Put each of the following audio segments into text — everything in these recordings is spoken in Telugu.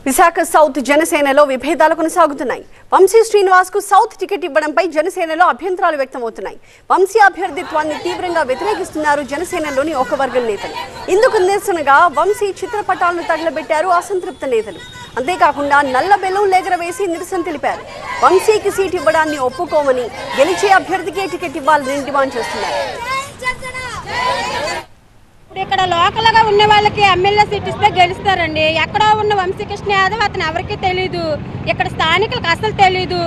విశాఖ సౌత్ జనసేనలో విభేదాలు కొనసాగుతున్నాయి. వంశీ శ్రీనివాస్ కు సౌత్ టికెట్ ఇవ్వడంపై జనసేనలో అభ్యంతరాలు వ్యక్తమవుతున్నాయి. వంశీ అభ్యర్థిత్వాన్ని తీవ్రంగా వ్యతిరేకిస్తున్నారు జనసేనలోని ఒక వర్గం నేతలు. ఇందుకు నిరసనగా వంశీ చిత్రపటాలను తగలబెట్టారు అసంతృప్త నేతలు. అంతేకాకుండా నల్ల బెలూన్ ఎగరవేసి నిరసన తెలిపారు. వంశీకి సీట్ ఇవ్వడాన్ని ఒప్పుకోమని, గెలిచే అభ్యర్థికే టికెట్ ఇవ్వాలని డిమాండ్ చేస్తున్నారు. ఇక్కడ లోకల్ గా ఉన్న వాళ్ళకి ఎమ్మెల్యే సీట్ ఇస్తే గెలుస్తారండి. ఎక్కడో ఉన్న వంశీకృష్ణ యాదవ్ అతను ఎవరికి తెలీదు, ఇక్కడ స్థానికులకు అసలు తెలీదు.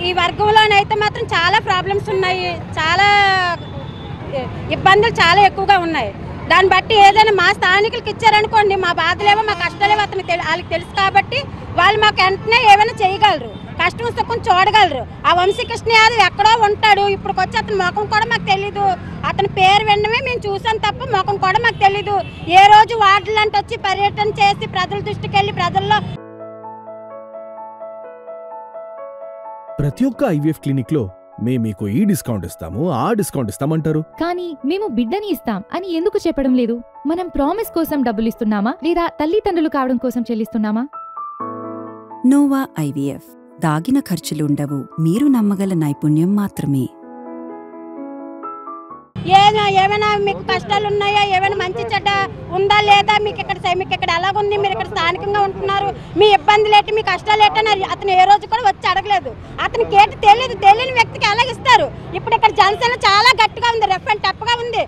ఈ వర్గంలోనైతే మాత్రం చాలా ప్రాబ్లమ్స్ ఉన్నాయి, చాలా ఇబ్బందులు చాలా ఎక్కువగా ఉన్నాయి. దాన్ని బట్టి ఏదైనా మా స్థానికులకి ఇచ్చారనుకోండి, మా బాధలేవో మా కష్టాలేవో వాళ్ళకి తెలుసు కాబట్టి వాళ్ళు మాకు వెంటనే ఏమైనా చేయగలరు, కష్టం సుఖం చూడగలరు. ఆ వంశీకృష్ణ యాదవ్ ఎక్కడో ఉంటాడు, ఇప్పటికి వచ్చి అతని ముఖం కూడా మాకు తెలీదు. అతని పేరు వినడమే మేము చూసాం తప్ప ముఖం కూడా మాకు తెలీదు. ఏ రోజు వార్డులంటే వచ్చి పర్యటన చేసి ప్రజల దృష్టికి వెళ్ళి ప్రజల్లో ప్రతి ఒక్క ఐవీఎఫ్ క్లినిక్ లో మేము మీకు ఈ డిస్కౌంట్ ఇస్తాము, ఆ డిస్కౌంట్ ఇస్తామంటారు. కానీ మేము బిడ్డని ఇస్తాం అని ఎందుకు చెప్పడం లేదు? మనం ప్రామిస్ కోసం డబ్బులు ఇస్తున్నామా లేదా తల్లిదండ్రులు కావడం కోసం చెల్లిస్తున్నామా? Nova IVF. దాగిన ఖర్చులుండవు, మీరు నమ్మగల నైపుణ్యం మాత్రమే. ఏమైనా మీకు కష్టాలు ఉన్నాయా, ఏమైనా మంచి చెడ్డ ఉందా లేదా, మీకు ఇక్కడ ఎలాగుంది, మీరు ఇక్కడ స్థానికంగా ఉంటున్నారు, మీ ఇబ్బందులు ఏంటి, మీ కష్టాలు ఏంటని అతను ఏ రోజు కూడా వచ్చి అడగలేదు. అతనికి ఏంటి తెలియదు, తెలియని వ్యక్తికి ఎలాగిస్తారు? ఇప్పుడు ఇక్కడ జనసేన చాలా గట్టిగా ఉంది, రఫ్ అండ్ టఫ్గా ఉంది.